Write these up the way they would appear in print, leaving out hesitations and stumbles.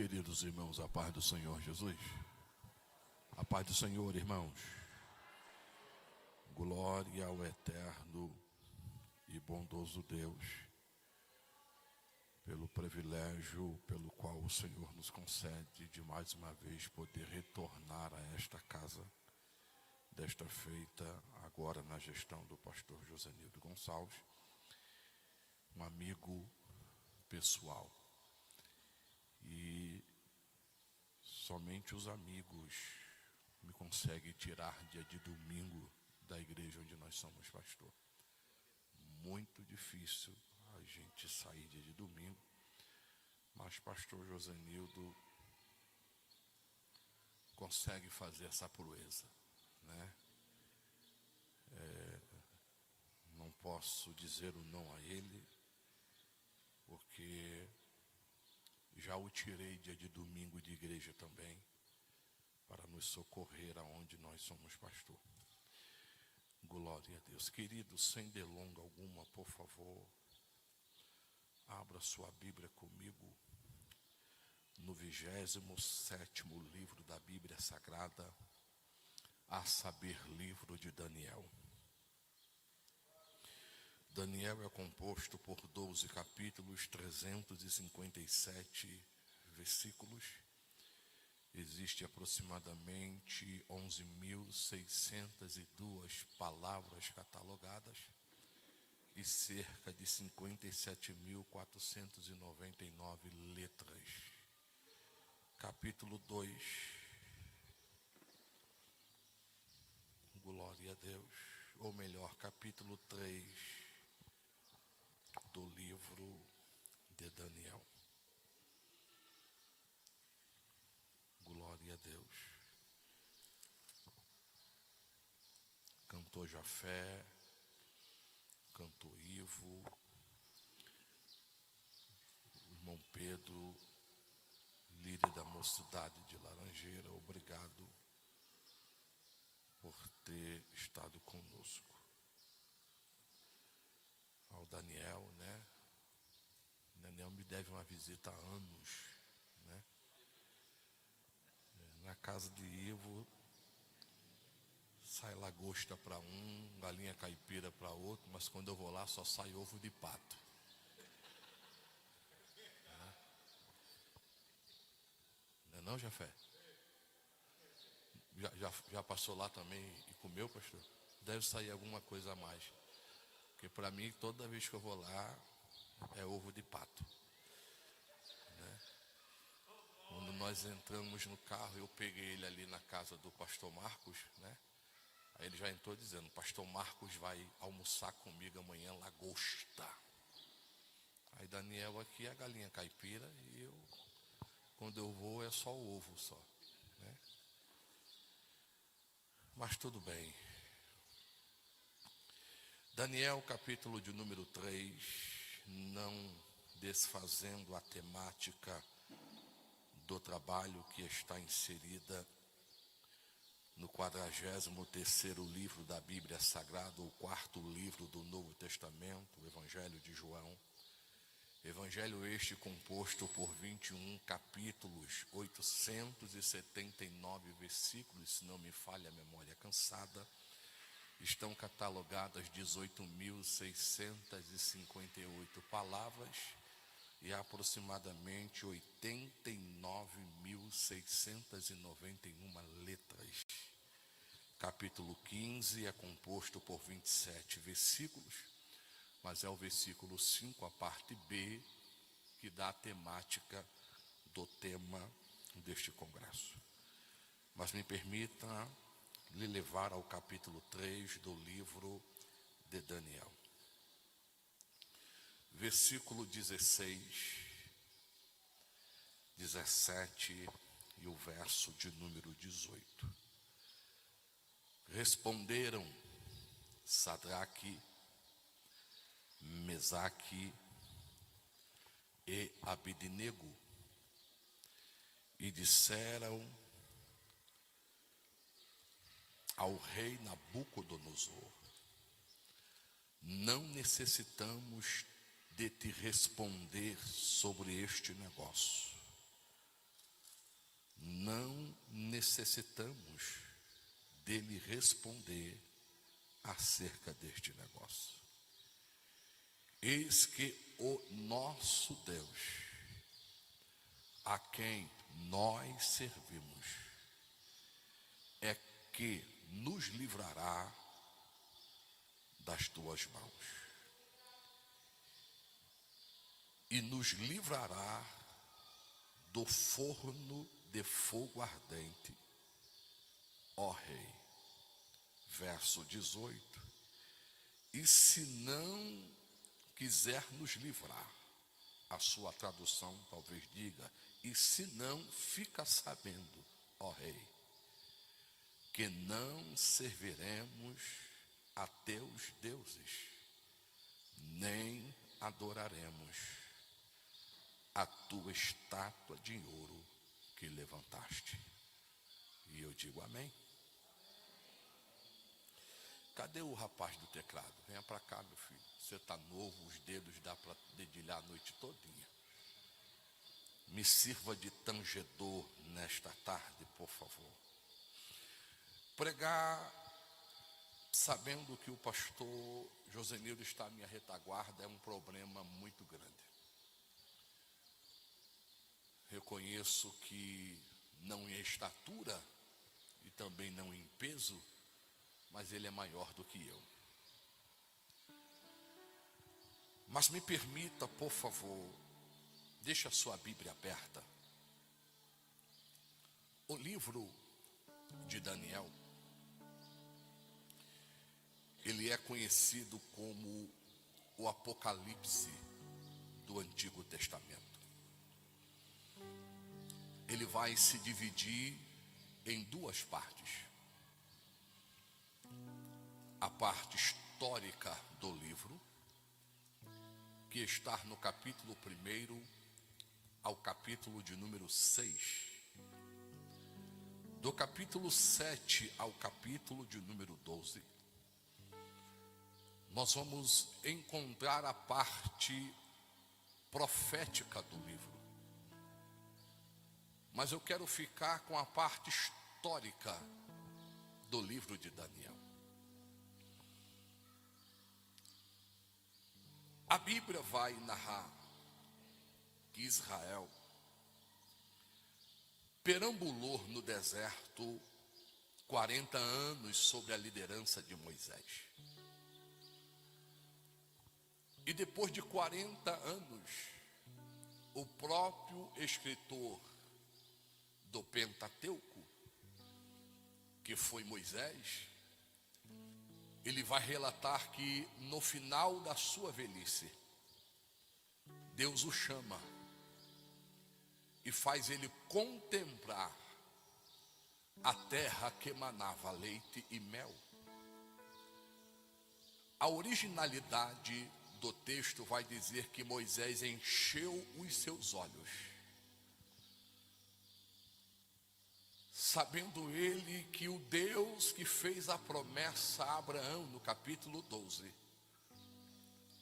Queridos irmãos, a paz do Senhor Jesus. A paz do Senhor, irmãos. Glória ao eterno e bondoso Deus, pelo privilégio pelo qual o Senhor nos concede de mais uma vez poder retornar a esta casa, desta feita agora na gestão do pastor Josenildo Gonçalves, um amigo pessoal. E somente os amigos me conseguem tirar dia de domingo da igreja onde nós somos pastor. Muito difícil a gente sair dia de domingo, mas pastor Josenildo consegue fazer essa proeza, né? Não posso dizer o não a ele, porque já o tirei dia de domingo de igreja também, para nos socorrer aonde nós somos pastor. Glória a Deus. Querido, sem delonga alguma, por favor, abra sua Bíblia comigo no 27º livro da Bíblia Sagrada, a saber, livro de Daniel. Daniel é composto por 12 capítulos, 357 versículos. Existe aproximadamente 11.602 palavras catalogadas e cerca de 57.499 letras. Capítulo 2. Glória a Deus. Ou melhor, capítulo 3 do livro de Daniel. Glória a Deus. Cantou Jafé, cantou Ivo, irmão Pedro, líder da mocidade de Laranjeira, obrigado por ter estado conosco. Ao Daniel, né? Daniel me deve uma visita há anos, né? Na casa de Ivo, sai lagosta para um, galinha caipira para outro, mas quando eu vou lá só sai ovo de pato. Não é não, Jafé? Já passou lá também e comeu, pastor? Deve sair alguma coisa a mais. Porque para mim, toda vez que eu vou lá, é ovo de pato. Né? Quando nós entramos no carro, eu peguei ele ali na casa do pastor Marcos, né? Aí ele já entrou dizendo, pastor Marcos vai almoçar comigo amanhã lagosta. Aí Daniel aqui é a galinha caipira e eu, quando eu vou, é só o ovo só, né? Mas tudo bem. Daniel, capítulo de número 3, não desfazendo a temática do trabalho que está inserida no 43º livro da Bíblia Sagrada, o 4º livro do Novo Testamento, o Evangelho de João. Evangelho este composto por 21 capítulos, 879 versículos, se não me falha a memória cansada. Estão catalogadas 18.658 palavras e aproximadamente 89.691 letras. Capítulo 15 é composto por 27 versículos, mas é o versículo 5, a parte B, que dá a temática do tema deste congresso. Mas me permita lhe levar ao capítulo 3 do livro de Daniel. Versículo 16, 17 e o verso de número 18. Responderam Sadraque, Mesaque e Abednego e disseram ao rei Nabucodonosor: não necessitamos de te responder sobre este negócio. não necessitamos dele responder acerca deste negócio. Eis que o nosso Deus, a quem nós servimos, é que nos livrará das tuas mãos e nos livrará do forno de fogo ardente, ó Rei. Verso 18. E se não quiser nos livrar, a sua tradução talvez diga, e se não, fica sabendo, ó Rei, que não serviremos a teus deuses, nem adoraremos a tua estátua de ouro que levantaste. E eu digo amém. Cadê o rapaz do teclado? Venha para cá, meu filho. Você está novo, os dedos dá para dedilhar a noite todinha. Me sirva de tangedor nesta tarde, por favor. Pregar sabendo que o pastor Josenildo está à minha retaguarda é um problema muito grande. Reconheço que não em estatura e também não em peso, mas ele é maior do que eu. Mas me permita, por favor, deixe a sua Bíblia aberta. O livro de Daniel, ele é conhecido como o Apocalipse do Antigo Testamento. Ele vai se dividir em duas partes. A parte histórica do livro, que está no capítulo 1 ao capítulo de número 6. Do capítulo 7 ao capítulo de número 12, nós vamos encontrar a parte profética do livro. Mas eu quero ficar com a parte histórica do livro de Daniel. A Bíblia vai narrar que Israel perambulou no deserto 40 anos sob a liderança de Moisés. E depois de 40 anos, o próprio escritor do Pentateuco, que foi Moisés, ele vai relatar que no final da sua velhice, Deus o chama e faz ele contemplar a terra que emanava leite e mel. A originalidade do texto vai dizer que Moisés encheu os seus olhos, sabendo ele que o Deus que fez a promessa a Abraão no capítulo 12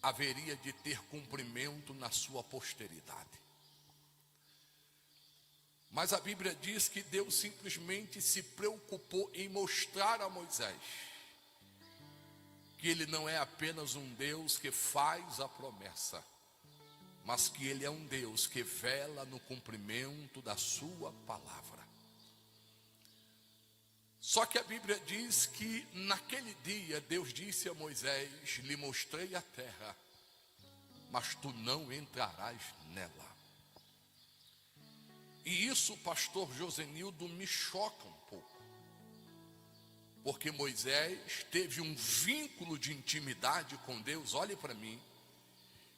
haveria de ter cumprimento na sua posteridade. Mas a Bíblia diz que Deus simplesmente se preocupou em mostrar a Moisés que ele não é apenas um Deus que faz a promessa, mas que ele é um Deus que vela no cumprimento da sua palavra. Só que a Bíblia diz que naquele dia Deus disse a Moisés: lhe mostrei a terra, mas tu não entrarás nela. E isso, pastor Josenildo, me choca um pouco, porque Moisés teve um vínculo de intimidade com Deus, olhe para mim,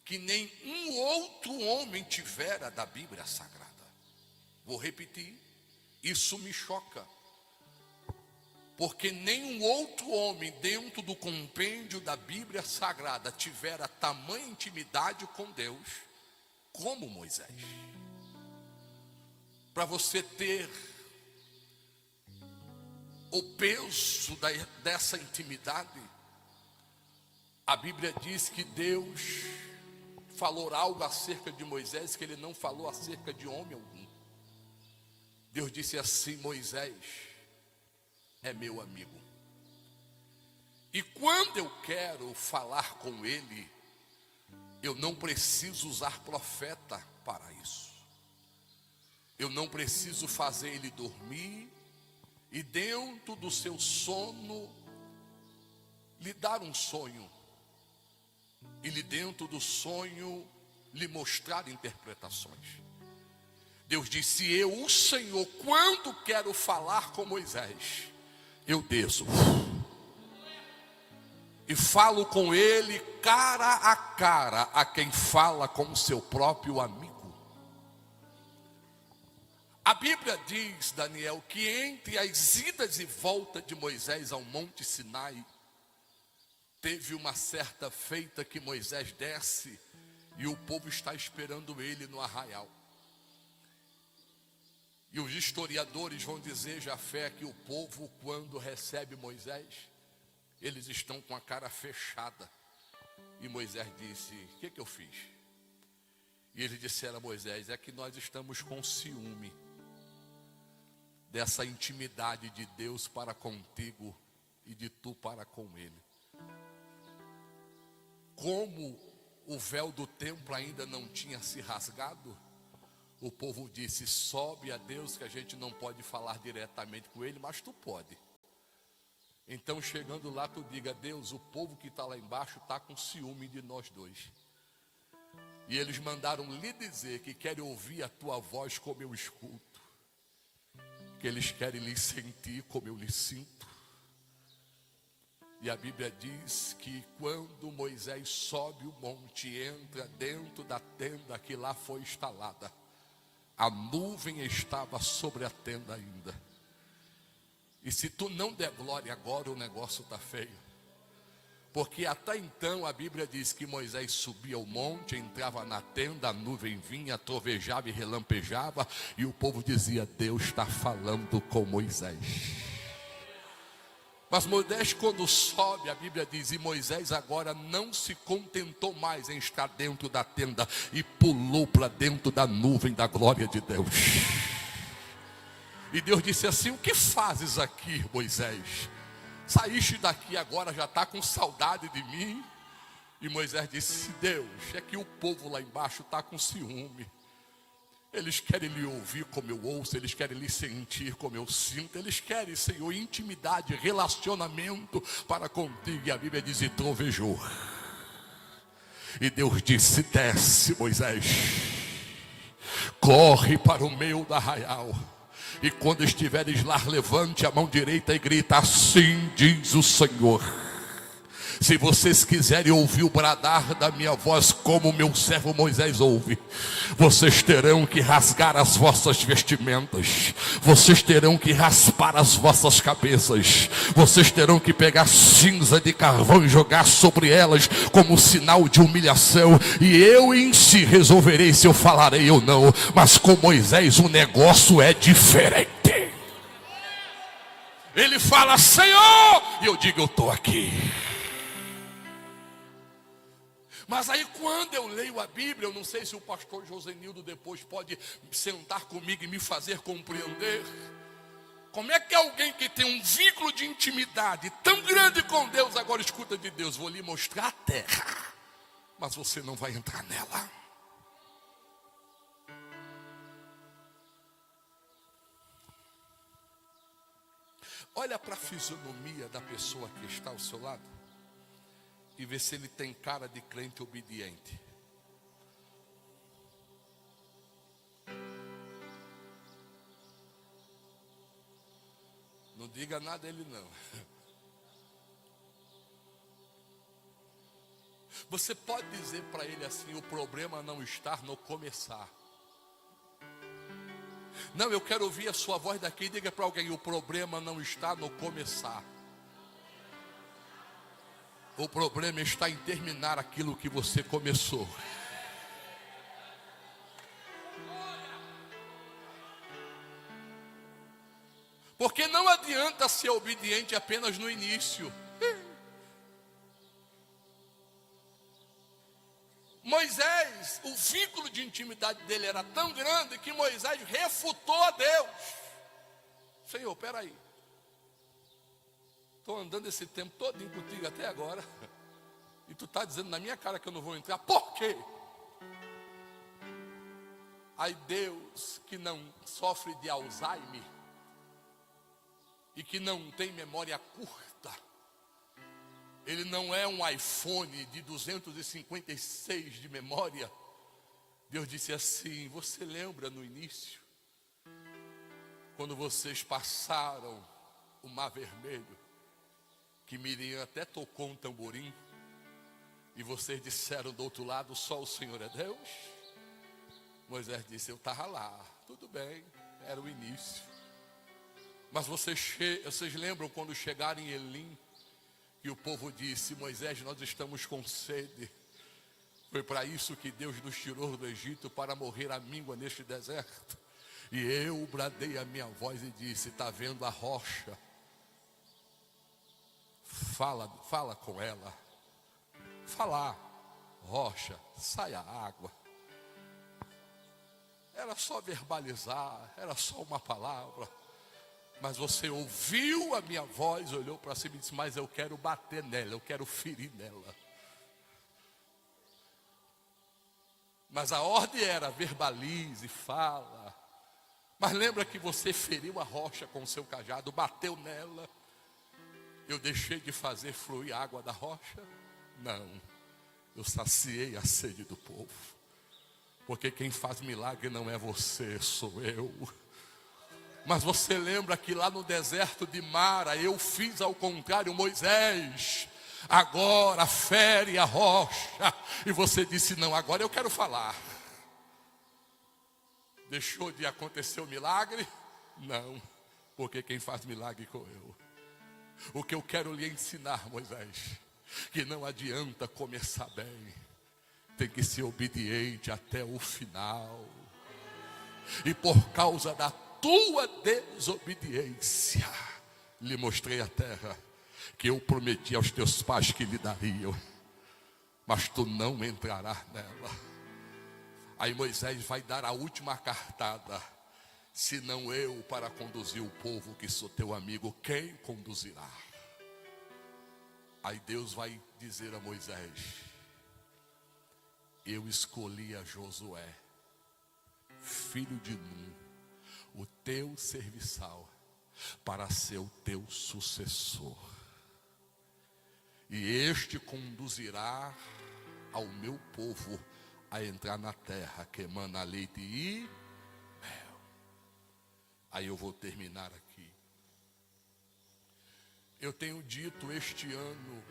que nem um outro homem tivera da Bíblia Sagrada. Vou repetir, isso me choca, porque nenhum outro homem dentro do compêndio da Bíblia Sagrada tivera tamanha intimidade com Deus como Moisés. Para você ter o peso dessa intimidade, a Bíblia diz que Deus falou algo acerca de Moisés que ele não falou acerca de homem algum. Deus disse assim: Moisés é meu amigo. E quando eu quero falar com ele, eu não preciso usar profeta para isso. Eu não preciso fazer ele dormir e dentro do seu sono lhe dar um sonho. E lhe dentro do sonho lhe mostrar interpretações. Deus disse: eu, o Senhor, quando quero falar com Moisés, eu desço e falo com ele cara a cara, a quem fala com seu próprio amigo. A Bíblia diz, Daniel, que entre as idas e voltas de Moisés ao Monte Sinai, teve uma certa feita que Moisés desce e o povo está esperando ele no arraial. E os historiadores vão dizer, Jafé, que o povo, quando recebe Moisés, eles estão com a cara fechada. E Moisés disse: o que eu fiz? E eles disseram a Moisés: é que nós estamos com ciúme dessa intimidade de Deus para contigo e de tu para com ele. Como o véu do templo ainda não tinha se rasgado, o povo disse: sobe a Deus, que a gente não pode falar diretamente com ele, mas tu pode. Então, chegando lá, tu diga: Deus, o povo que está lá embaixo está com ciúme de nós dois. E eles mandaram lhe dizer que querem ouvir a tua voz como eu escuto, que eles querem lhe sentir como eu lhe sinto. E a Bíblia diz que quando Moisés sobe o monte, entra dentro da tenda que lá foi instalada, a nuvem estava sobre a tenda ainda. E se tu não der glória agora, o negócio está feio. Porque até então a Bíblia diz que Moisés subia o monte, entrava na tenda, a nuvem vinha, trovejava e relampejava, e o povo dizia: Deus está falando com Moisés. Mas Moisés, quando sobe, a Bíblia diz, e Moisés agora não se contentou mais em estar dentro da tenda, e pulou para dentro da nuvem da glória de Deus. E Deus disse assim: o que fazes aqui, Moisés? Saíste daqui agora, já está com saudade de mim? E Moisés disse: Deus, é que o povo lá embaixo está com ciúme. Eles querem lhe ouvir como eu ouço, eles querem lhe sentir como eu sinto, eles querem, Senhor, intimidade, relacionamento para contigo. E a Bíblia diz: e trovejou. E Deus disse: desce, Moisés, corre para o meio do arraial. E quando estiveres lá, levante a mão direita e grita: assim diz o Senhor. Se vocês quiserem ouvir o bradar da minha voz, como o meu servo Moisés ouve, vocês terão que rasgar as vossas vestimentas, vocês terão que raspar as vossas cabeças, vocês terão que pegar cinza de carvão e jogar sobre elas como sinal de humilhação. E eu em si resolverei se eu falarei ou não. Mas com Moisés o negócio é diferente. Ele fala: Senhor, e eu digo: eu estou aqui. Mas aí quando eu leio a Bíblia, eu não sei se o pastor Josenildo depois pode sentar comigo e me fazer compreender. Como é que alguém que tem um vínculo de intimidade tão grande com Deus, agora escuta de Deus: vou lhe mostrar a terra, mas você não vai entrar nela. Olha para a fisionomia da pessoa que está ao seu lado e vê se ele tem cara de crente obediente. Não diga nada a ele não. Você pode dizer para ele assim: o problema não está no começar. Não, eu quero ouvir a sua voz daqui. Diga para alguém: o problema não está no começar. O problema está em terminar aquilo que você começou. Porque não adianta ser obediente apenas no início. Moisés, o vínculo de intimidade dele era tão grande que Moisés refutou a Deus. Senhor, peraí. Estou andando esse tempo todinho contigo até agora. E tu está dizendo na minha cara que eu não vou entrar. Por quê? Aí Deus, que não sofre de Alzheimer e que não tem memória curta, ele não é um iPhone de 256 de memória. Deus disse assim: você lembra no início, quando vocês passaram o Mar Vermelho, que Miriam até tocou um tamborim, e vocês disseram do outro lado, só o Senhor é Deus? Moisés disse: eu estava lá. Tudo bem, era o início. Mas vocês lembram quando chegaram em Elim, e o povo disse: Moisés, nós estamos com sede. Foi para isso que Deus nos tirou do Egito, para morrer à míngua neste deserto. E eu bradei a minha voz e disse: está vendo a rocha? Fala com ela. Falar, rocha, sai a água. Era só verbalizar, era só uma palavra. Mas você ouviu a minha voz, olhou para cima e disse: mas eu quero bater nela, eu quero ferir nela. Mas a ordem era: verbalize, fala. Mas lembra que você feriu a rocha com o seu cajado, bateu nela. Eu deixei de fazer fluir a água da rocha? Não, eu saciei a sede do povo. Porque quem faz milagre não é você, sou eu. Mas você lembra que lá no deserto de Mara, eu fiz ao contrário, Moisés, agora fere a rocha. E você disse: não, agora eu quero falar. Deixou de acontecer o milagre? Não, porque quem faz milagre sou eu. O que eu quero lhe ensinar, Moisés, que não adianta começar bem, tem que ser obediente até o final. E por causa da tua desobediência, lhe mostrei a terra que eu prometi aos teus pais que lhe dariam, mas tu não entrarás nela. Aí Moisés vai dar a última cartada: se não eu para conduzir o povo, que sou teu amigo, quem conduzirá? Aí Deus vai dizer a Moisés: eu escolhi a Josué, filho de Nun, o teu serviçal, para ser o teu sucessor. E este conduzirá ao meu povo a entrar na terra que emana leite e mel. Aí eu vou terminar aqui. Eu tenho dito este ano,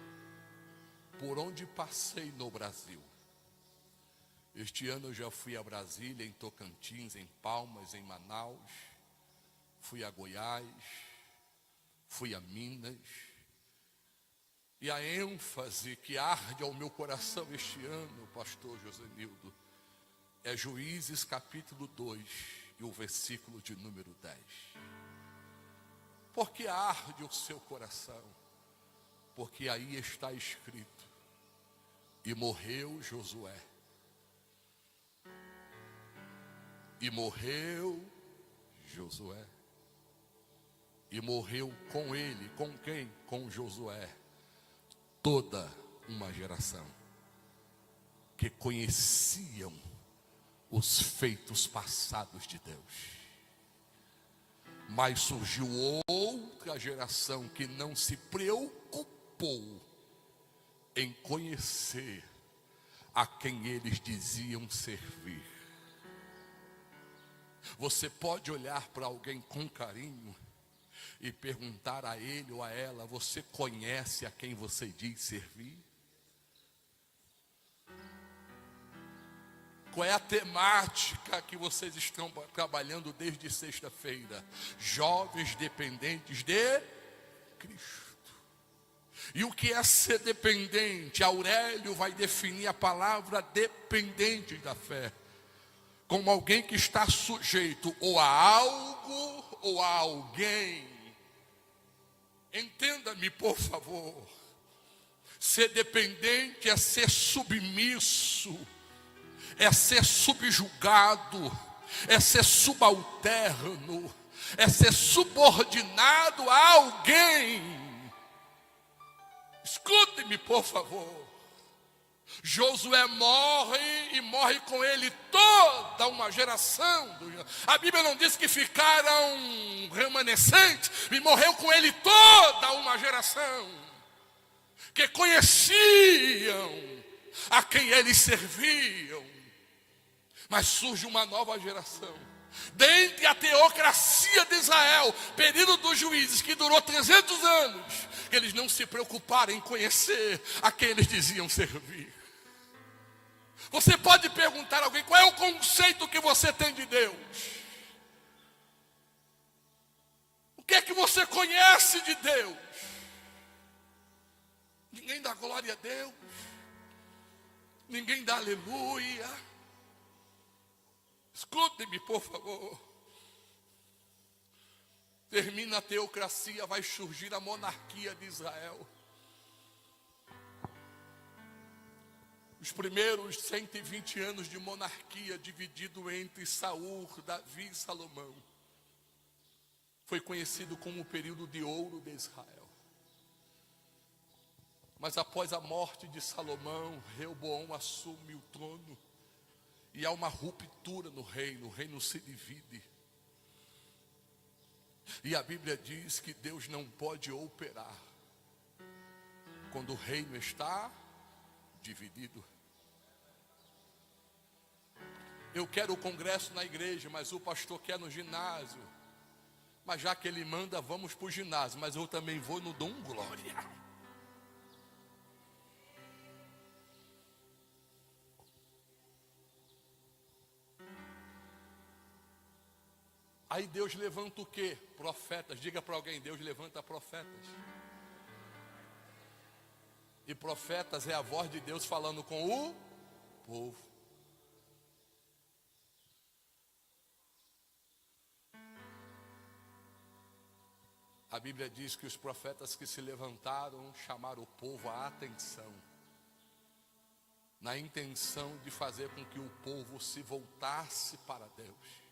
por onde passei no Brasil. Este ano eu já fui a Brasília, em Tocantins, em Palmas, em Manaus. Fui a Goiás, fui a Minas. E a ênfase que arde ao meu coração este ano, pastor Josenildo, é Juízes capítulo 2 e o versículo de número 10. Por que arde o seu coração? Porque aí está escrito: e morreu Josué. E morreu Josué. E morreu com ele, com quem? Com Josué, toda uma geração que conheciam os feitos passados de Deus. Mas surgiu outra geração que não se preocupou em conhecer a quem eles diziam servir. Você pode olhar para alguém com carinho e perguntar a ele ou a ela: você conhece a quem você diz servir? Qual é a temática que vocês estão trabalhando desde sexta-feira? Jovens dependentes de Cristo. E o que é ser dependente? Aurélio vai definir a palavra dependente da fé como alguém que está sujeito ou a algo ou a alguém. Entenda-me, por favor. Ser dependente é ser submisso, é ser subjugado, é ser subalterno, é ser subordinado a alguém. Escute-me, por favor. Josué morre e morre com ele toda uma geração. A Bíblia não diz que ficaram remanescentes, e morreu com ele toda uma geração que conheciam a quem eles serviam. Mas surge uma nova geração. Dentre a teocracia de Israel, período dos juízes que durou 300 anos, eles não se preocuparam em conhecer a quem eles diziam servir. Você pode perguntar a alguém: qual é o conceito que você tem de Deus? O que é que você conhece de Deus? Ninguém dá glória a Deus, ninguém dá aleluia. Escute-me, por favor. Termina a teocracia, vai surgir a monarquia de Israel. Os primeiros 120 anos de monarquia, dividido entre Saul, Davi e Salomão, foi conhecido como o período de ouro de Israel. Mas após a morte de Salomão, Reoboão assume o trono e há uma ruptura no reino. O reino se divide. E a Bíblia diz que Deus não pode operar quando o reino está dividido. Eu quero o congresso na igreja, mas o pastor quer no ginásio. Mas já que ele manda, vamos para o ginásio. Mas eu também vou no Dom Glória. Aí Deus levanta o quê? Profetas. Diga para alguém: Deus levanta profetas. E profetas é a voz de Deus falando com o povo. A Bíblia diz que os profetas que se levantaram chamaram o povo à atenção, na intenção de fazer com que o povo se voltasse para Deus.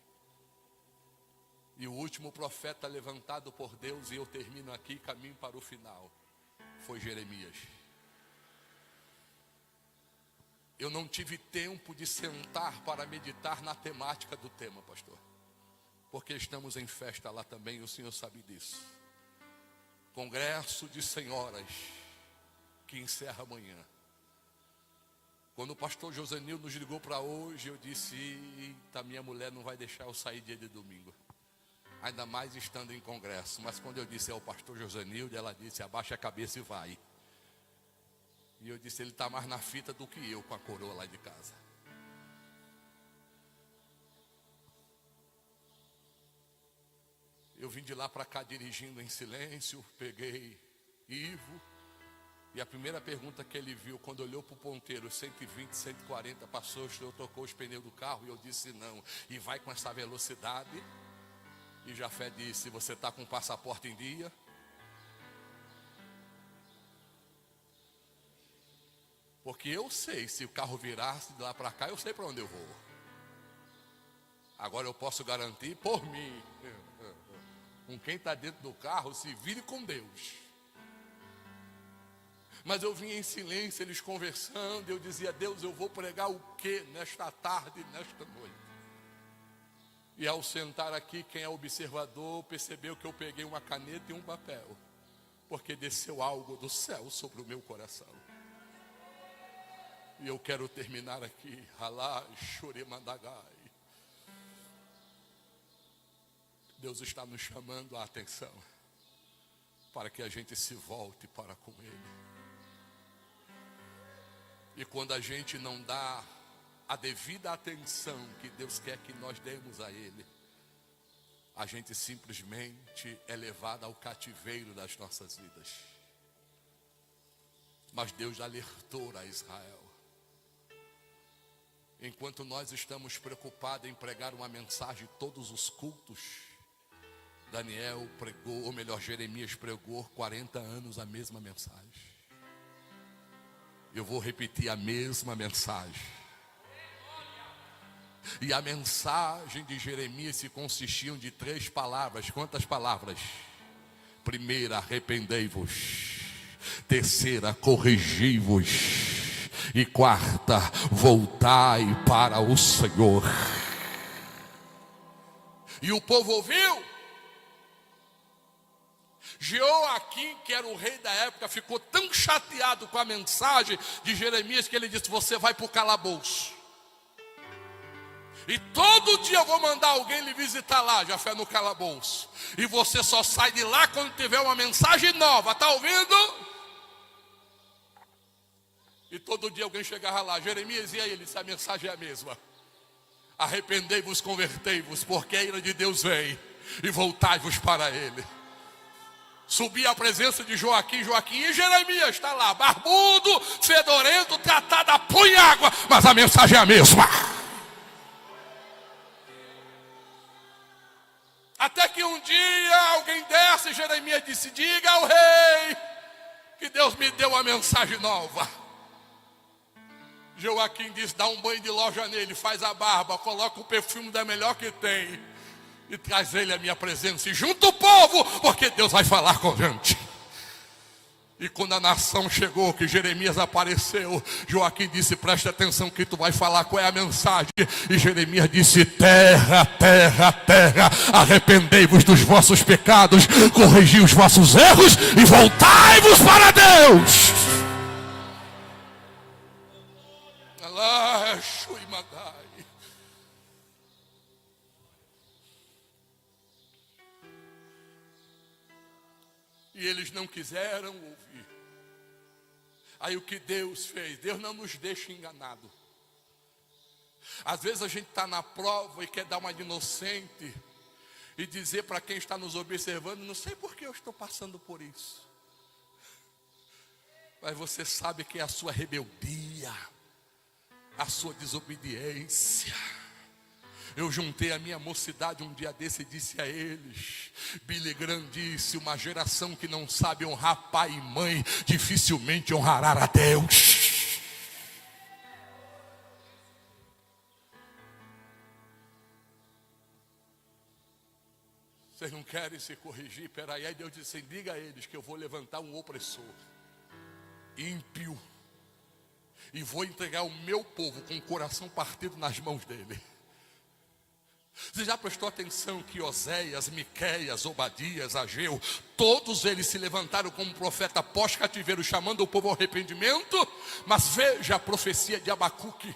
E o último profeta levantado por Deus, e eu termino aqui, caminho para o final, foi Jeremias. Eu não tive tempo de sentar para meditar na temática do tema, pastor, porque estamos em festa lá também, o senhor sabe disso. Congresso de senhoras, que encerra amanhã. Quando o pastor Josenil nos ligou para hoje, eu disse: eita, minha mulher não vai deixar eu sair dia de domingo, ainda mais estando em congresso. Mas quando eu disse ao pastor Josenildo, ela disse: abaixa a cabeça e vai. E eu disse: ele está mais na fita do que eu com a coroa lá de casa. Eu vim de lá para cá dirigindo em silêncio, peguei Ivo, e a primeira pergunta que ele viu, quando olhou para o ponteiro, 120, 140, passou, o senhor trocou os pneus do carro? E eu disse: não. E vai com essa velocidade? E Jafé disse: você está com o passaporte em dia? Porque eu sei, se o carro virasse de lá para cá, eu sei para onde eu vou. Agora eu posso garantir por mim, com quem está dentro do carro, se vire com Deus. Mas eu vinha em silêncio, eles conversando, eu dizia: Deus, eu vou pregar o que nesta tarde, nesta noite? E ao sentar aqui, quem é observador percebeu que eu peguei uma caneta e um papel, porque desceu algo do céu sobre o meu coração. E eu quero terminar aqui. Halá, Choremandagai. Deus está nos chamando a atenção para que a gente se volte para com Ele. E quando a gente não dá a devida atenção que Deus quer que nós demos a Ele, a gente simplesmente é levado ao cativeiro das nossas vidas. Mas Deus alertou a Israel. Enquanto nós estamos preocupados em pregar uma mensagem todos os cultos, Daniel pregou, ou melhor, Jeremias pregou 40 anos a mesma mensagem. Eu vou repetir a mesma mensagem. E a mensagem de Jeremias se consistiam de 3 palavras. Quantas palavras? Primeira, arrependei-vos. Terceira, corrigi-vos. E quarta, voltai para o Senhor. E o povo ouviu. Joaquim, que era o rei da época, ficou tão chateado com a mensagem de Jeremias que ele disse: você vai para o calabouço. E todo dia eu vou mandar alguém lhe visitar lá, já foi no calabouço. E você só sai de lá quando tiver uma mensagem nova, está ouvindo? E todo dia alguém chegava lá: Jeremias, e aí? Ele disse: a mensagem é a mesma. Arrependei-vos, convertei-vos, porque a ira de Deus vem, e voltai-vos para ele. Subi à presença de Joaquim, e Jeremias está lá, barbudo, fedorento, tratado a pão e água, mas a mensagem é a mesma. Até que um dia alguém desce e Jeremias disse: diga ao rei que Deus me deu uma mensagem nova. Joaquim disse: dá um banho de loja nele, faz a barba, coloca o perfume da melhor que tem e traz ele à minha presença e junta o povo, porque Deus vai falar com a gente. E quando a nação chegou, que Jeremias apareceu, Joaquim disse: presta atenção que tu vai falar qual é a mensagem. E Jeremias disse: terra, terra, terra, arrependei-vos dos vossos pecados, corrigi os vossos erros e voltai-vos para Deus. Alá, Shuimagai. E eles não quiseram ouvir. Aí o que Deus fez? Deus não nos deixa enganado. Às vezes a gente está na prova e quer dar uma de inocente e dizer para quem está nos observando: não sei por que eu estou passando por isso. Mas você sabe que é a sua rebeldia, a sua desobediência. Eu juntei a minha mocidade um dia desse e disse a eles: Billy Graham disse: uma geração que não sabe honrar pai e mãe dificilmente honrará a Deus. Vocês não querem se corrigir? Peraí, aí Deus disse: diga a eles que eu vou levantar um opressor ímpio e vou entregar o meu povo com o coração partido nas mãos dele. Você já prestou atenção que Oséias, Miqueias, Obadias, Ageu, todos eles se levantaram como profeta pós-cativeiro, chamando o povo ao arrependimento? Mas veja a profecia de Abacuque.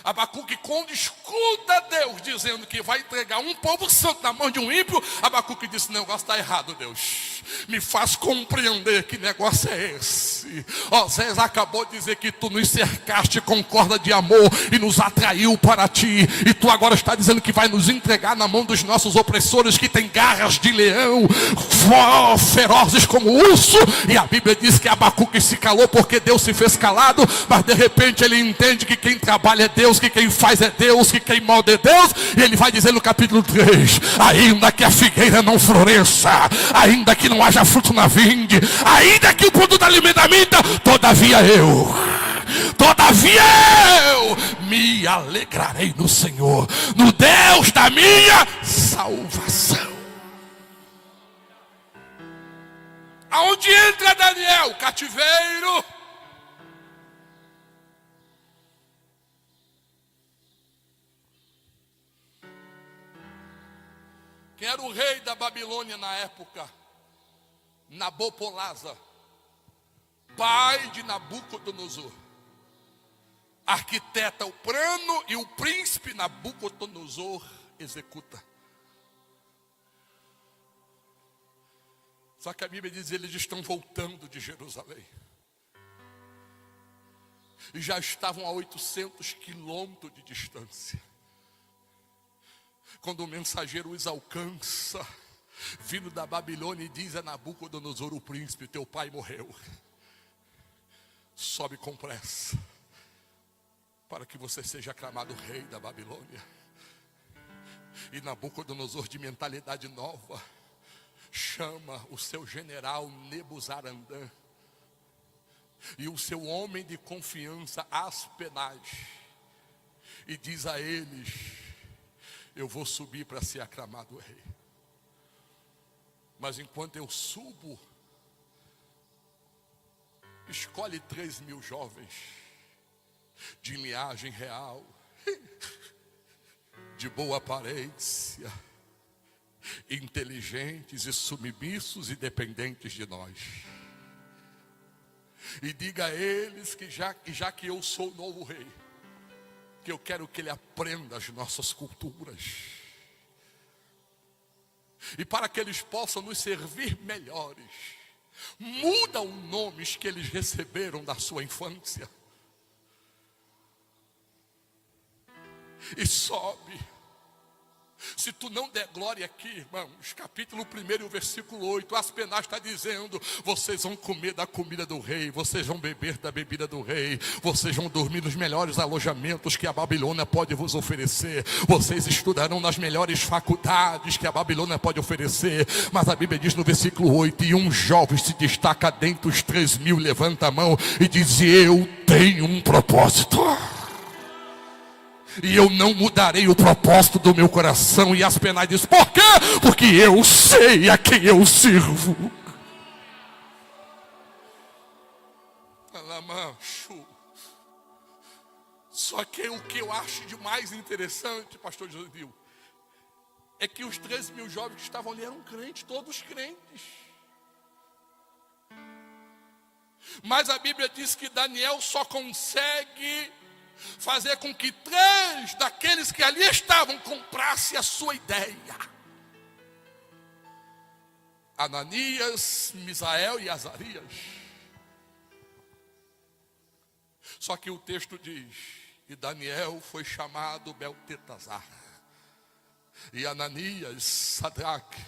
Abacuque, quando escuta Deus dizendo que vai entregar um povo santo na mão de um ímpio, Abacuque disse: o negócio está errado, Deus. Me faz compreender que negócio é esse. Oséias acabou de dizer que tu nos cercaste com corda de amor e nos atraiu para ti. E tu agora está dizendo que vai nos entregar na mão dos nossos opressores, que tem garras de leão, ferozes como urso. E a Bíblia diz que Abacuque se calou porque Deus se fez calado. Mas de repente ele entende que quem trabalha é Deus, que quem faz é Deus, que quem molda é Deus. E ele vai dizer no capítulo 3: ainda que a figueira não floresça, ainda que não haja fruto na vinde, ainda que o produto da alimento minta, todavia eu me alegrarei no Senhor, no Deus da minha salvação. Aonde entra Daniel? Cativeiro. Quem era o rei da Babilônia na época? Nabopolassar, pai de Nabucodonosor. Arquiteta o plano e o príncipe Nabucodonosor executa. Só que a Bíblia diz: eles estão voltando de Jerusalém. E já estavam a 800 quilômetros de distância. Quando o mensageiro os alcança, vindo da Babilônia, e diz a Nabucodonosor, o príncipe: teu pai morreu. Sobe com pressa, para que você seja aclamado rei da Babilônia. E Nabucodonosor, de mentalidade nova, chama o seu general Nebuzaradan e o seu homem de confiança Aspenaz, e diz a eles: eu vou subir para ser aclamado rei. Mas enquanto eu subo, escolhe 3.000 jovens de linhagem real, de boa aparência, inteligentes e submissos e dependentes de nós. E diga a eles que já que eu sou o novo rei, que eu quero que ele aprenda as nossas culturas. E para que eles possam nos servir melhores, muda os nomes que eles receberam da sua infância. E sobe. Se tu não der glória aqui, irmãos, capítulo 1 e o versículo 8, Aspenaz está dizendo: vocês vão comer da comida do rei, vocês vão beber da bebida do rei, vocês vão dormir nos melhores alojamentos que a Babilônia pode vos oferecer, vocês estudarão nas melhores faculdades que a Babilônia pode oferecer. Mas a Bíblia diz no versículo 8, e um jovem se destaca dentre os 3.000, levanta a mão e diz: eu tenho um propósito. E eu não mudarei o propósito do meu coração. E Aspenaz diz: por quê? Porque eu sei a quem eu sirvo. Só que o que eu acho de mais interessante, pastor José, é que os 3.000 jovens que estavam ali eram crentes, todos crentes. Mas a Bíblia diz que Daniel só consegue fazer com que 3 daqueles que ali estavam comprassem a sua ideia: Ananias, Misael e Azarias. Só que o texto diz: e Daniel foi chamado Beltesazar, e Ananias, Sadraque,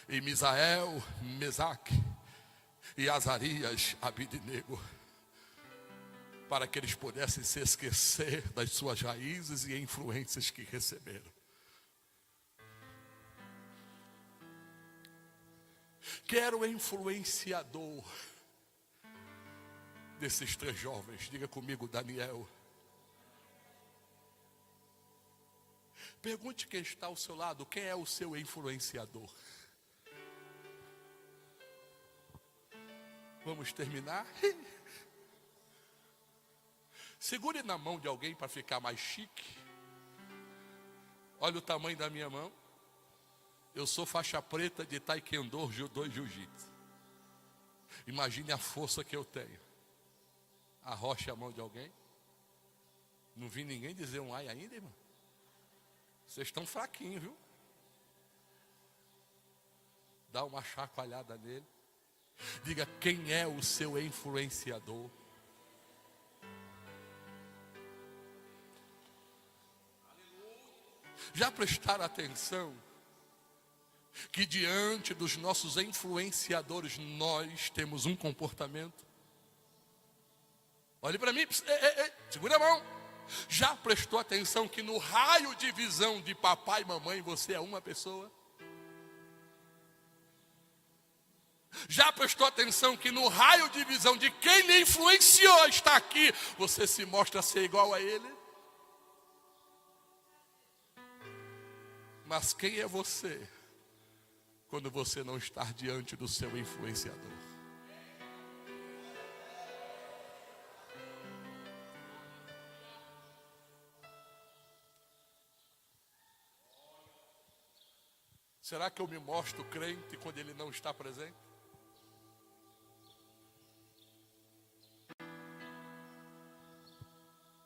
e Misael, Mesaque, e Azarias, Abidnego, para que eles pudessem se esquecer das suas raízes e influências que receberam. Quero o influenciador desses 3 jovens. Diga comigo: Daniel. Pergunte quem está ao seu lado: quem é o seu influenciador? Vamos terminar? Segure na mão de alguém para ficar mais chique. Olha o tamanho da minha mão. Eu sou faixa preta de taekwondo, judô e jiu-jitsu. Imagine a força que eu tenho. Arroche a mão de alguém. Não vi ninguém dizer um ai ainda, irmão. Vocês estão fraquinhos, viu? Dá uma chacoalhada nele. Diga: quem é o seu influenciador? Já prestaram atenção que diante dos nossos influenciadores nós temos um comportamento? Olhe para mim, segura a mão. Já prestou atenção que no raio de visão de papai e mamãe você é uma pessoa? Já prestou atenção que no raio de visão de quem lhe influenciou está aqui, você se mostra ser igual a ele? Mas quem é você quando você não está diante do seu influenciador? Será que eu me mostro crente quando ele não está presente?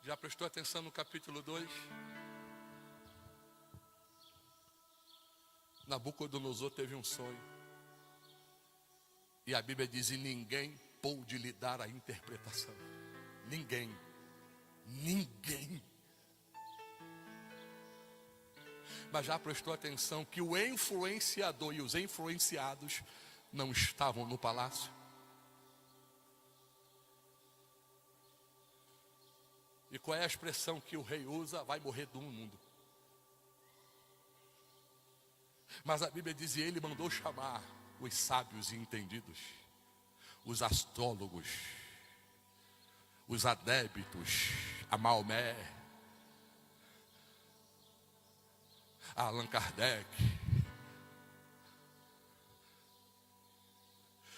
Já prestou atenção no capítulo 2? Nabucodonosor teve um sonho. E a Bíblia diz: e ninguém pôde lhe dar a interpretação. Ninguém. Mas já prestou atenção que o influenciador e os influenciados não estavam no palácio? E qual é a expressão que o rei usa? Vai morrer do mundo. Mas a Bíblia diz: e ele mandou chamar os sábios e entendidos, os astrólogos, os adébitos a Maomé, Allan Kardec.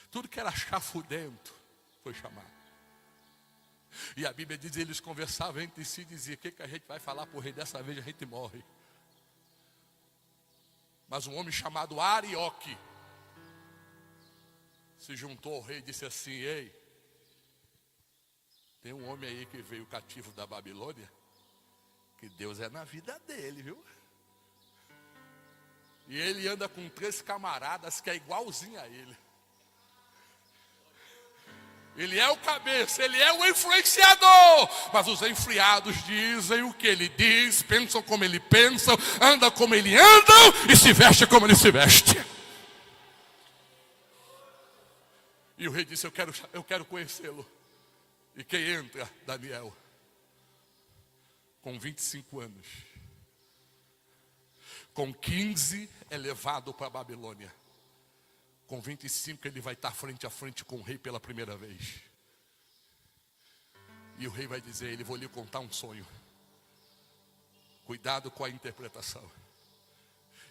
Tudo que era chafurdento foi chamado. E a Bíblia diz, eles conversavam entre si e diziam, o que a gente vai falar para o rei? Dessa vez a gente morre. Mas um homem chamado Arioque se juntou ao rei e disse assim, ei, tem um homem aí que veio cativo da Babilônia, que Deus é na vida dele, viu? E ele anda com 3 camaradas que é igualzinho a ele. Ele é o cabeça, ele é o influenciador. Mas os enfriados dizem o que ele diz, pensam como ele pensa, andam como ele anda e se veste como ele se veste. E o rei disse, eu quero conhecê-lo. E quem entra? Daniel. Com 25 anos. Com 15 é levado para a Babilônia. Com 25 ele vai estar frente a frente com o rei pela primeira vez. E o rei vai dizer, ele vou lhe contar um sonho. Cuidado com a interpretação.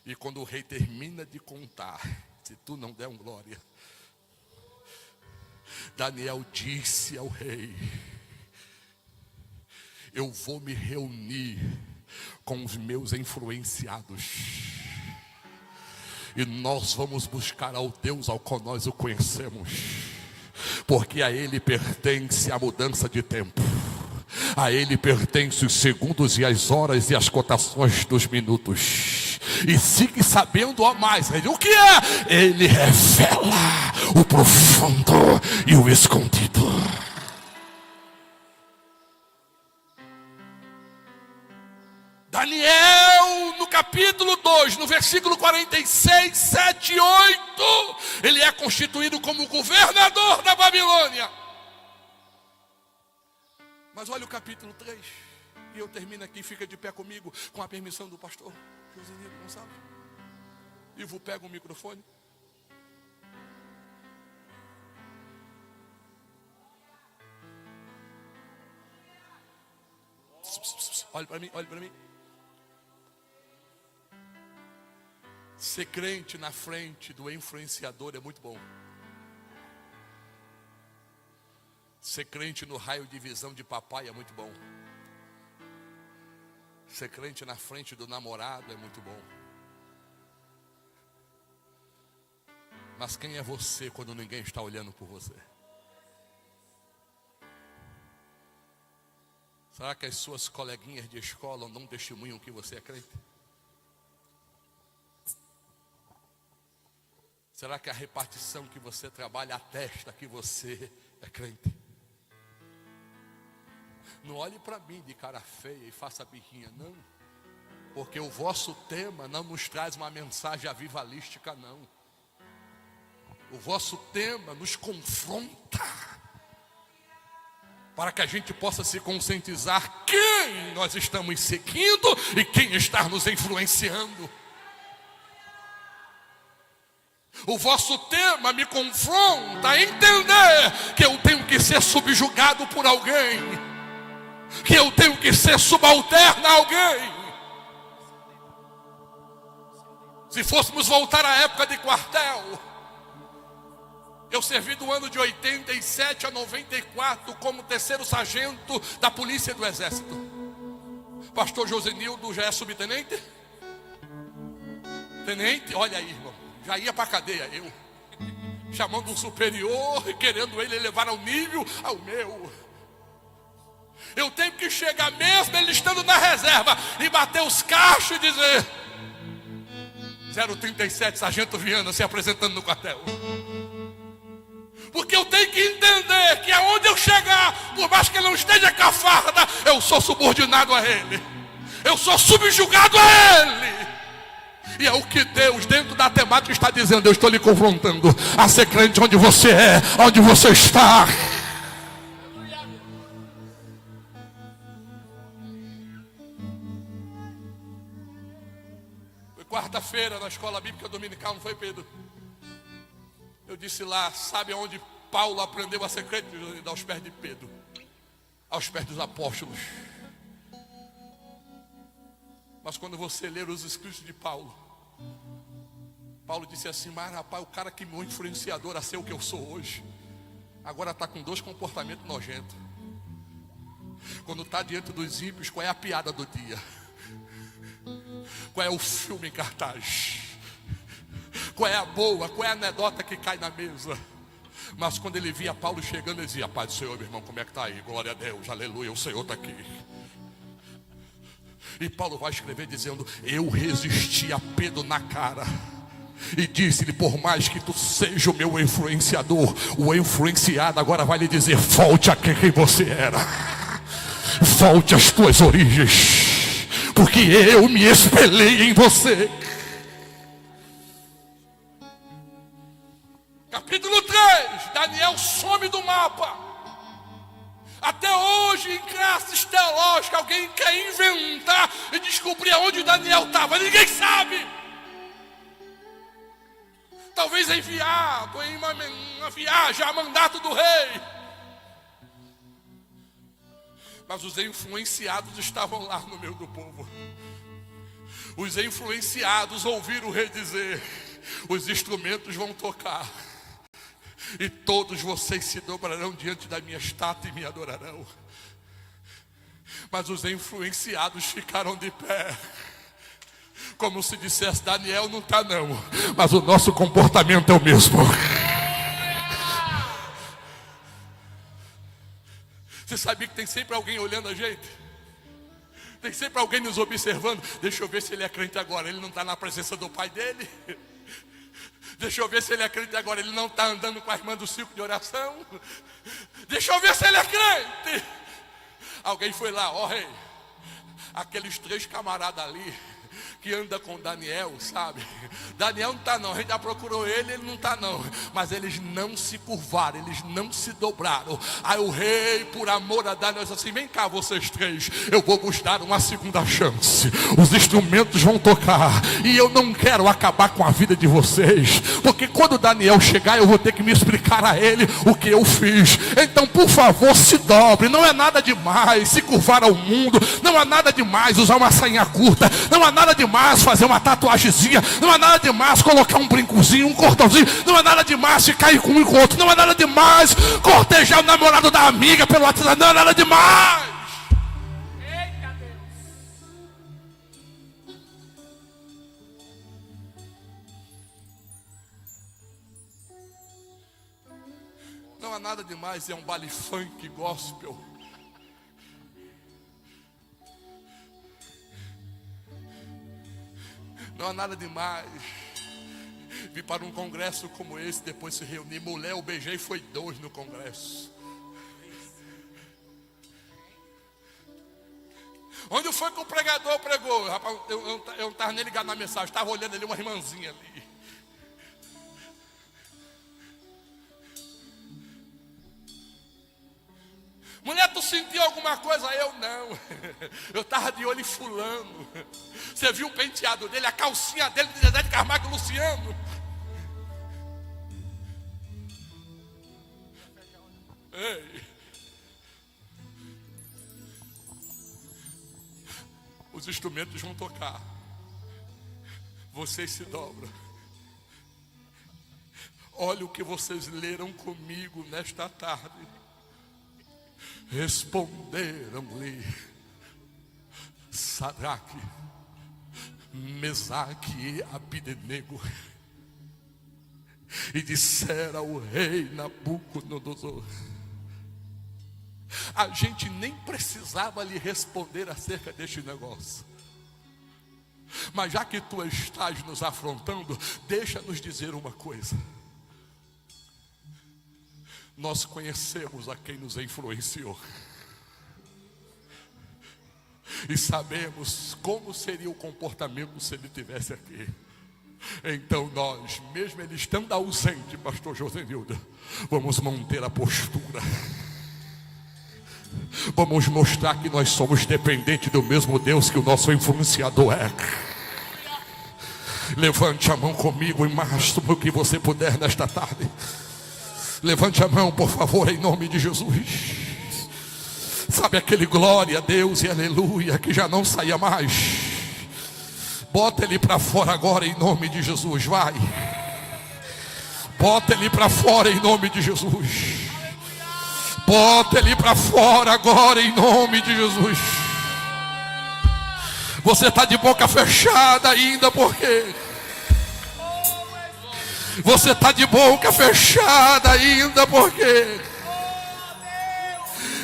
E quando o rei termina de contar, se tu não der um glória, Daniel disse ao rei, eu vou me reunir com os meus influenciados. E nós vamos buscar ao Deus ao qual nós o conhecemos. Porque a Ele pertence a mudança de tempo. A Ele pertence os segundos e as horas e as cotações dos minutos. E fique sabendo a mais. O que é? Ele revela o profundo e o escondido. Daniel, no capítulo 2, no versículo 46, 7 e 8, ele é constituído como governador da Babilônia. Mas olha o capítulo 3, e eu termino aqui, fica de pé comigo, com a permissão do pastor Josenildo Gonçalves. Ivo, pega o microfone. Olha para mim, olha para mim. Ser crente na frente do influenciador é muito bom. Ser crente no raio de visão de papai é muito bom. Ser crente na frente do namorado é muito bom. Mas quem é você quando ninguém está olhando por você? Será que as suas coleguinhas de escola não testemunham que você é crente? Será que a repartição que você trabalha atesta que você é crente? Não olhe para mim de cara feia e faça birrinha, não. Porque o vosso tema não nos traz uma mensagem avivalística, não. O vosso tema nos confronta. Para que a gente possa se conscientizar quem nós estamos seguindo e quem está nos influenciando. O vosso tema me confronta a entender que eu tenho que ser subjugado por alguém, que eu tenho que ser subalterno a alguém. Se fôssemos voltar à época de quartel, eu servi do ano de 87 a 94 como 3º sargento da Polícia do Exército. Pastor Josenildo já é subtenente? Tenente, olha aí, irmão. Já ia para a cadeia eu, chamando um superior e querendo ele elevar ao nível ao meu. Eu tenho que chegar mesmo ele estando na reserva e bater os cachos e dizer 037, Sargento Viana se apresentando no quartel. Porque eu tenho que entender que aonde eu chegar, por mais que ele não esteja com a farda, eu sou subordinado a ele, eu sou subjugado a ele. E é o que Deus, dentro da temática, está dizendo. Eu estou lhe confrontando a ser crente onde você é, onde você está. Foi quarta-feira na escola bíblica dominical, não foi, Pedro? Eu disse lá, sabe aonde Paulo aprendeu a ser crente? Aos pés de Pedro, aos pés dos apóstolos. Mas quando você ler os escritos de Paulo, Paulo disse assim: mas rapaz, o cara que me influenciador a ser o que eu sou hoje, agora está com 2 comportamentos nojentos. Quando está diante dos ímpios, qual é a piada do dia? Qual é o filme em cartaz? Qual é a boa, qual é a anedota que cai na mesa? Mas quando ele via Paulo chegando, ele dizia: paz do Senhor, meu irmão, como é que está aí? Glória a Deus, aleluia, o Senhor está aqui. E Paulo vai escrever dizendo: eu resisti a Pedro na cara e disse-lhe: por mais que tu seja o meu influenciador, o influenciado agora vai lhe dizer: volte a quem você era, volte às tuas origens, porque eu me espelhei em você. Capítulo 3, Daniel some do mapa. Até hoje, em classes teológicas, alguém quer inventar e descobrir aonde Daniel estava. Ninguém sabe. Talvez enviado em uma viagem a mandato do rei. Mas os influenciados estavam lá no meio do povo. Os influenciados ouviram o rei dizer: os instrumentos vão tocar, e todos vocês se dobrarão diante da minha estátua e me adorarão. Mas os influenciados ficaram de pé, como se dissesse: Daniel não está não, mas o nosso comportamento é o mesmo. Você sabia que tem sempre alguém olhando a gente? Tem sempre alguém nos observando. Deixa eu ver se ele é crente agora. Ele não está na presença do pai dele. Deixa eu ver se ele é crente agora. Ele não está andando com a irmã do círculo de oração. Deixa eu ver se ele é crente. Alguém foi lá: ó rei, aqueles 3 camaradas ali que anda com Daniel, sabe? Daniel não está não, a gente já procurou ele não está não. Mas eles não se curvaram, eles não se dobraram. Aí o rei, por amor a Daniel, disse assim: vem cá vocês 3, eu vou vos dar uma segunda chance. Os instrumentos vão tocar, e eu não quero acabar com a vida de vocês, porque quando Daniel chegar eu vou ter que me explicar a ele o que eu fiz. Então por favor, se dobre. Não é nada demais se curvar ao mundo, não há nada demais usar uma sainha curta, não há nada demais fazer uma tatuagemzinha, não há nada demais colocar um brincozinho, um cordãozinho, não há nada demais ficar com um e com o outro, não há nada demais cortejar o namorado da amiga pelo WhatsApp, não há nada demais. Eita Deus. Não há nada demais, é um baile funk gospel. Não há nada demais vir para um congresso como esse, depois se reunir. Mulher, eu beijei, foi 2 no congresso. Onde foi que o pregador pregou? Rapaz, eu não estava nem ligado na mensagem, estava olhando ali uma irmãzinha ali. Mulher, tu sentiu alguma coisa? Eu não. Eu estava de olho em fulano. Você viu o penteado dele, a calcinha dele de Zezé de Camargo e Luciano? Ei. Os instrumentos vão tocar. Vocês se dobram. Olha o que vocês leram comigo nesta tarde. Responderam-lhe Sadraque, Mesaque e Abednego, e disseram ao rei Nabucodonosor: a gente nem precisava lhe responder acerca deste negócio, mas já que tu estás nos afrontando, deixa-nos dizer uma coisa. Nós conhecemos a quem nos influenciou e sabemos como seria o comportamento se ele estivesse aqui. Então nós, mesmo ele estando ausente, pastor Josenildo, vamos manter a postura. Vamos mostrar que nós somos dependentes do mesmo Deus que o nosso influenciador é. Levante a mão comigo o máximo que você puder nesta tarde. Levante a mão, por favor, em nome de Jesus. Sabe aquele glória a Deus e aleluia que já não saía mais? Bota ele para fora agora em nome de Jesus, vai. Bota ele para fora em nome de Jesus. Bota ele para fora agora em nome de Jesus. Você está de boca fechada ainda porque você está de boca fechada ainda porque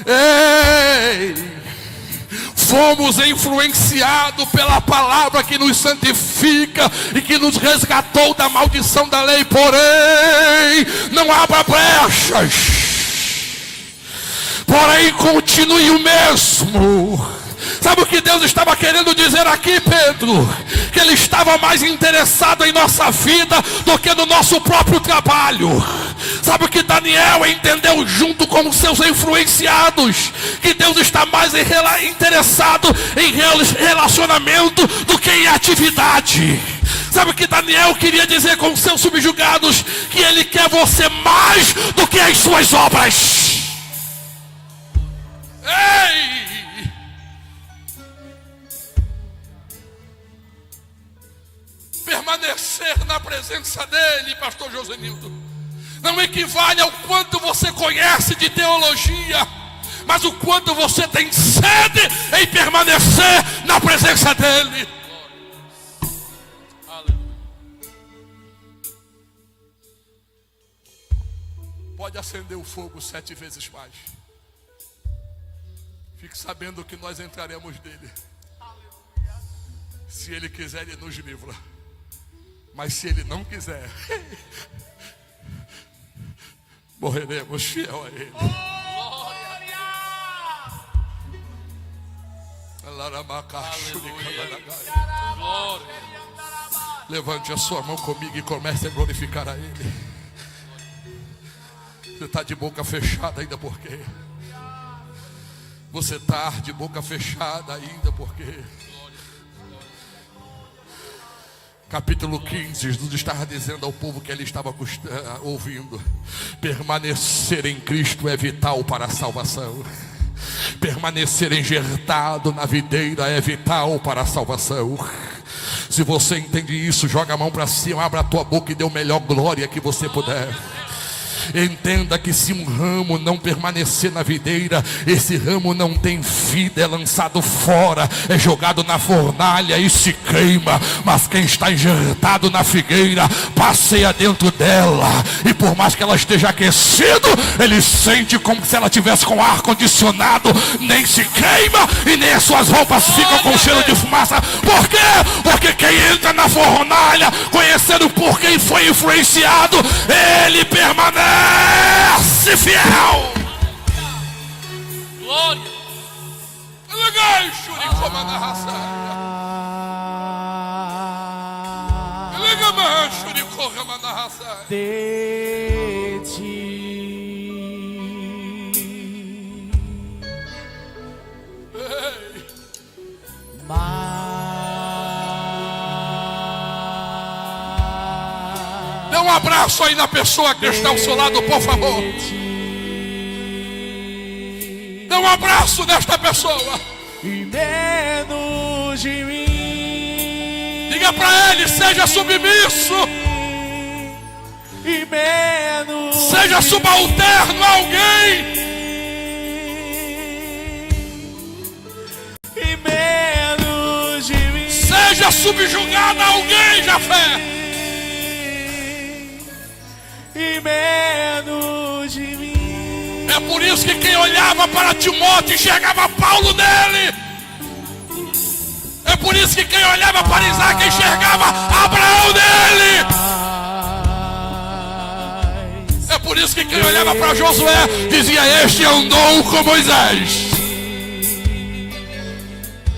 ei, fomos influenciados pela palavra que nos santifica e que nos resgatou da maldição da lei. Porém, não abra brechas. Porém, continue o mesmo. Sabe o que Deus estava querendo dizer aqui, Pedro? Que Ele estava mais interessado em nossa vida do que no nosso próprio trabalho. Sabe o que Daniel entendeu junto com os seus influenciados? Que Deus está mais interessado em relacionamento do que em atividade. Sabe o que Daniel queria dizer com os seus subjugados? Que Ele quer você mais do que as suas obras. Ei! Permanecer na presença dele, pastor Josenildo, não equivale ao quanto você conhece de teologia, mas o quanto você tem sede em permanecer na presença dele. Pode acender o fogo 7 vezes mais. Fique sabendo que nós entraremos nele. Se ele quiser, ele nos livra. Mas se ele não quiser, morreremos fiel a ele. Glória. Levante a sua mão comigo e comece a glorificar a ele. Você está de boca fechada ainda por quê? Você está de boca fechada ainda por quê? Capítulo 15, Jesus estava dizendo ao povo que ele estava ouvindo: permanecer em Cristo é vital para a salvação. Permanecer enjertado na videira é vital para a salvação. Se você entende isso, joga a mão para cima, abra a tua boca e dê a melhor glória que você puder. Entenda que se um ramo não permanecer na videira, esse ramo não tem vida, é lançado fora, é jogado na fornalha e se queima. Mas quem está enjertado na figueira, passeia dentro dela, e por mais que ela esteja aquecida, ele sente como se ela tivesse com ar condicionado, nem se queima e nem as suas roupas ficam com cheiro de fumaça. Por quê? Porque quem entra na fornalha, conhecendo por quem foi influenciado, ele permanece fiel. Glória. De ti dê um abraço aí na pessoa que está ao seu lado, por favor. Dê um abraço nesta pessoa. E menos de mim. Diga para ele: seja submisso. E menos. Seja subalterno a alguém. E menos de mim. Seja subjugado a alguém, Jafé. E menos de mim. É por isso que quem olhava para Timóteo enxergava Paulo nele. É por isso que quem olhava para Isaac enxergava Abraão nele. É por isso que quem olhava para Josué dizia: este andou com Moisés.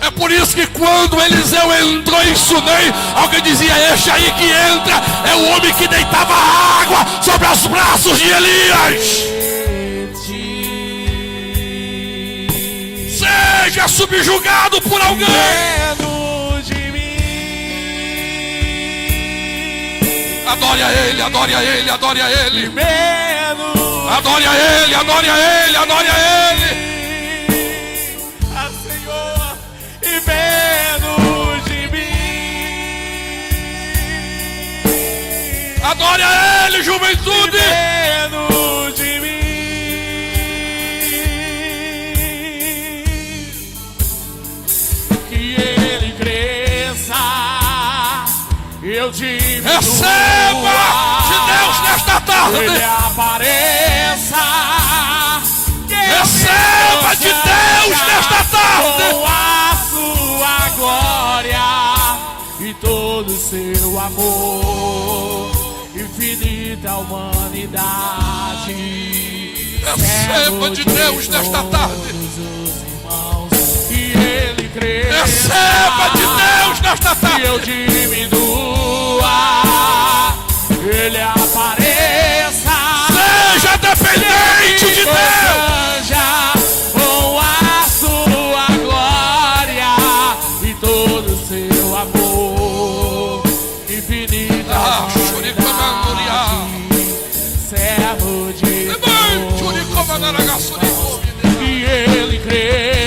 É por isso que quando Eliseu entrou em Sunem, alguém dizia: este aí que entra é o homem que deitava água sobre os braços de Elias. Seja subjugado por alguém. Adore a ele, adore a ele, adore a ele. Adore a ele, adore a ele, adore a ele. A Senhor, e menos de mim. Adore a Ele, juventude. Menos de mim. Que Ele cresça, eu diminua. Receba de Deus nesta tarde. Ele apareça. Receba de Deus nesta tarde. Com a sua glória e todo o seu amor, infinita humanidade. Receba de Deus nesta tarde. E Ele cresça. Receba de Deus nesta E tarde. eu diminua. Ele apareça. Seja dependente de Deus. Com a sua glória e todo o seu amor, infinita humanidade, servo de Deus. E Ele crê.